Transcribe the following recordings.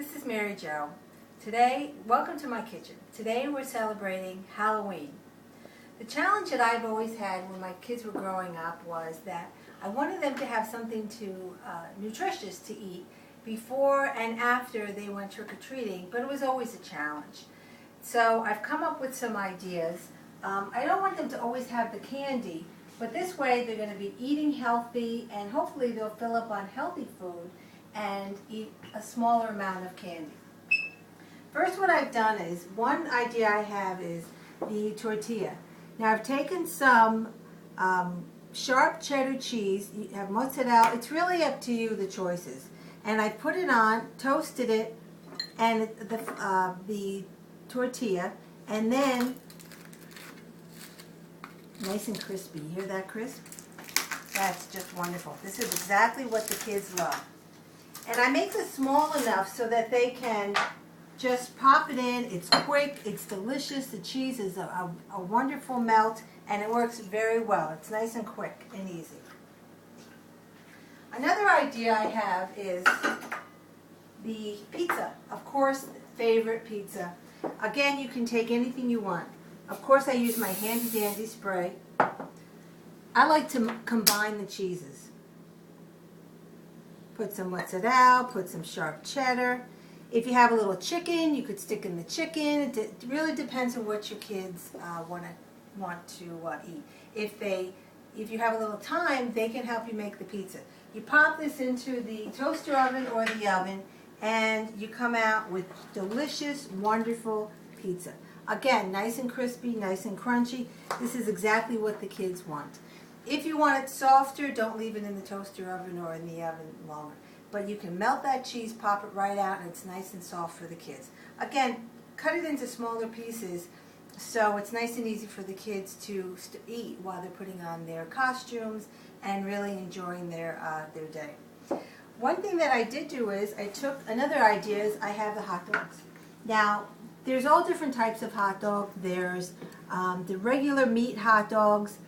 This is Mary Jo. Today, welcome to my kitchen. Today we're celebrating Halloween. The challenge that I've always had when my kids were growing up was that I wanted them to have something nutritious to eat before and after they went trick-or-treating, but it was always a challenge. So I've come up with some ideas. I don't want them to always have the candy, but this way they're going to be eating healthy and hopefully they'll fill up on healthy food and eat a smaller amount of candy. First, what I've done is, one idea I have is the tortilla. Now I've taken some sharp cheddar cheese, you have mozzarella, it's really up to you the choices. And I put it on, toasted it, and the tortilla, and then nice and crispy. You hear that crisp? That's just wonderful. This is exactly what the kids love. And I make this small enough so that they can just pop it in. It's quick, it's delicious. The cheese is a wonderful melt, and it works very well. It's nice and quick and easy. Another idea I have is the pizza. Of course, favorite pizza. Again, you can take anything you want. Of course, I use my handy dandy spray. I like to combine the cheeses. Put some mozzarella, put some sharp cheddar. If you have a little chicken, you could stick in the chicken. It really depends on what your kids want to eat. If you have a little time, they can help you make the pizza. You pop this into the toaster oven or the oven, and you come out with delicious, wonderful pizza. Again, nice and crispy, nice and crunchy. This is exactly what the kids want. If you want it softer, don't leave it in the toaster oven or in the oven longer. But you can melt that cheese, pop it right out, and it's nice and soft for the kids. Again, cut it into smaller pieces so it's nice and easy for the kids to eat while they're putting on their costumes and really enjoying their day. One thing that I did do is I took another idea is I have the hot dogs. Now, there's all different types of hot dog. There's the regular meat hot dogs.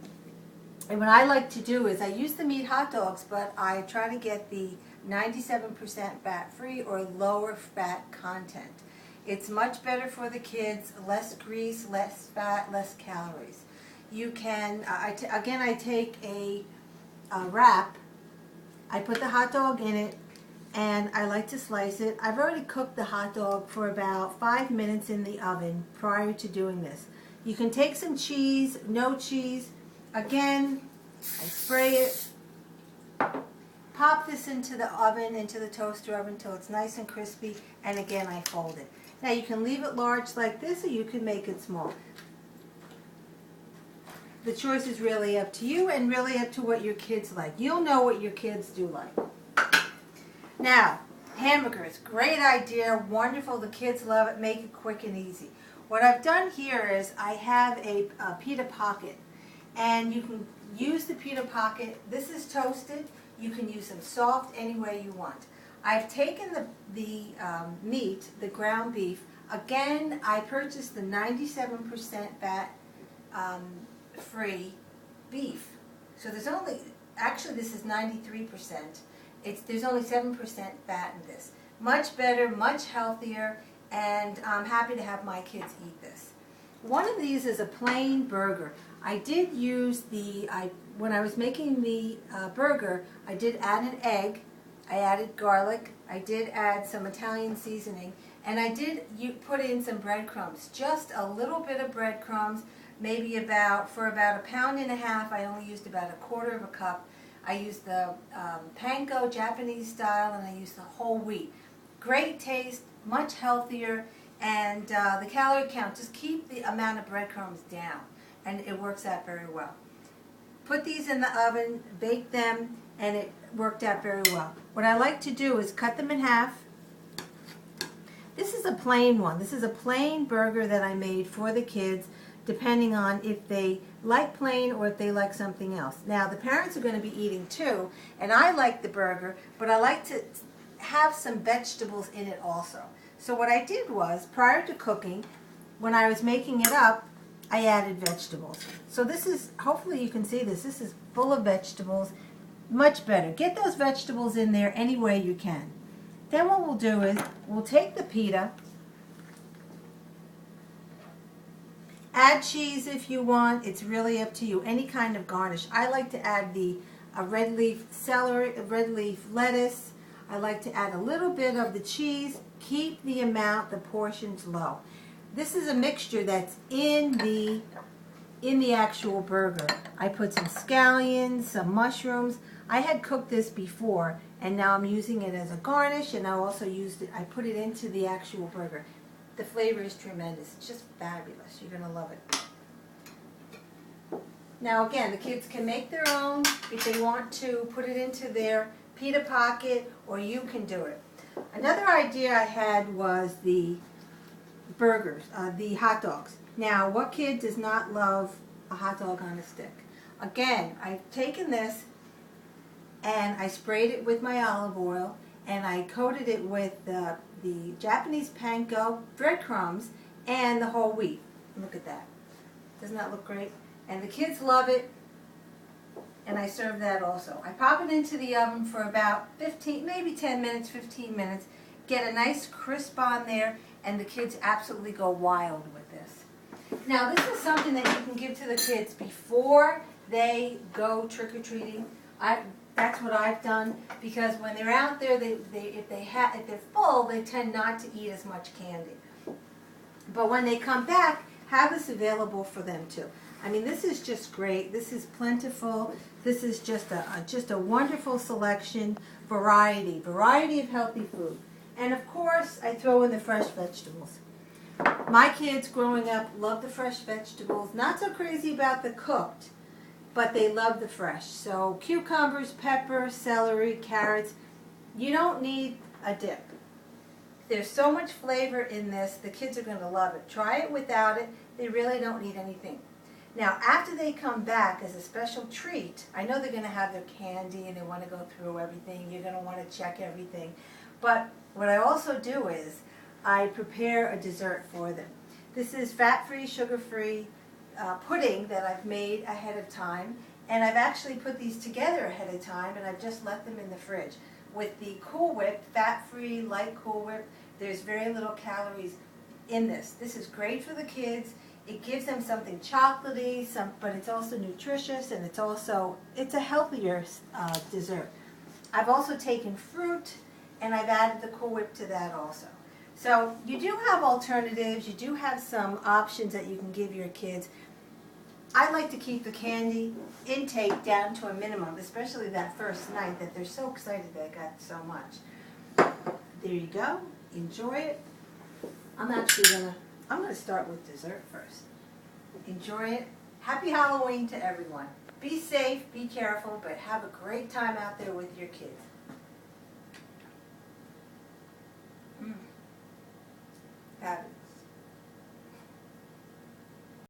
And what I like to do is I use the meat hot dogs, but I try to get the 97% fat-free or lower fat content. It's much better for the kids, less grease, less fat, less calories. You can, again, I take a wrap, I put the hot dog in it, and I like to slice it. I've already cooked the hot dog for about 5 minutes in the oven prior to doing this. You can take some cheese, no cheese. Again, I spray it, pop this into the oven, into the toaster oven until it's nice and crispy, and again I fold it. Now you can leave it large like this or you can make it small. The choice is really up to you and really up to what your kids like. You'll know what your kids do like. Now, hamburgers, great idea, wonderful, the kids love it, make it quick and easy. What I've done here is I have a pita pocket. And you can use the pita pocket. This is toasted. You can use them soft any way you want. I've taken the meat, the ground beef. Again, I purchased the 97% fat free beef. So there's only, actually this is 93%. There's only 7% fat in this. Much better, much healthier, and I'm happy to have my kids eat this. One of these is a plain burger. I did use when I was making the burger, I did add an egg, I added garlic, I did add some Italian seasoning, and I did put in some breadcrumbs, just a little bit of breadcrumbs, maybe for about 1.5 pounds, I only used about 1/4 cup. I used the panko Japanese style, and I used the whole wheat. Great taste, much healthier, and the calorie count, just keep the amount of breadcrumbs down. And it works out very well. Put these in the oven, bake them, and it worked out very well. What I like to do is cut them in half. This is a plain one. This is a plain burger that I made for the kids, depending on if they like plain or if they like something else. Now, the parents are going to be eating too, and I like the burger, but I like to have some vegetables in it also. So what I did was, prior to cooking, when I was making it up, I added vegetables. So this is, hopefully you can see this is full of vegetables, much better. Get those vegetables in there any way you can. Then what we'll do is we'll take the pita, add cheese if you want. It's really up to you. Any kind of garnish. I like to add a red leaf celery, a red leaf lettuce. I like to add a little bit of the cheese. Keep the portions low. This is a mixture that's in the actual burger. I put some scallions, some mushrooms. I had cooked this before, and now I'm using it as a garnish, and I also I put it into the actual burger. The flavor is tremendous. It's just fabulous. You're going to love it. Now again, the kids can make their own if they want to put it into their pita pocket, or you can do it. Another idea I had was the burgers, the hot dogs. Now, what kid does not love a hot dog on a stick? Again, I've taken this and I sprayed it with my olive oil, and I coated it with the Japanese panko breadcrumbs and the whole wheat. Look at that. Doesn't that look great? And the kids love it, and I serve that also. I pop it into the oven for about 15, maybe 10 minutes, 15 minutes. Get a nice crisp on there, and the kids absolutely go wild with this. Now, this is something that you can give to the kids before they go trick-or-treating. That's what I've done, because when they're out there, if they're full, they tend not to eat as much candy. But when they come back, have this available for them too. I mean, this is just great. This is plentiful. This is just a wonderful selection, variety of healthy food. And of course, I throw in the fresh vegetables. My kids growing up love the fresh vegetables. Not so crazy about the cooked, but they love the fresh. So cucumbers, peppers, celery, carrots. You don't need a dip. There's so much flavor in this. The kids are going to love it. Try it without it. They really don't need anything. Now, after they come back as a special treat, I know they're going to have their candy and they want to go through everything. You're going to want to check everything. But what I also do is I prepare a dessert for them. This is fat-free, sugar-free pudding that I've made ahead of time. And I've actually put these together ahead of time, and I've just left them in the fridge. With the Cool Whip, fat-free, light Cool Whip, there's very little calories in this. This is great for the kids. It gives them something chocolatey, but it's also nutritious, and it's a healthier dessert. I've also taken fruit, and I've added the Cool Whip to that also. So you do have alternatives. You do have some options that you can give your kids. I like to keep the candy intake down to a minimum, especially that first night that they're so excited they got so much. There you go. Enjoy it. I'm going to start with dessert first. Enjoy it. Happy Halloween to everyone. Be safe, be careful, but have a great time out there with your kids.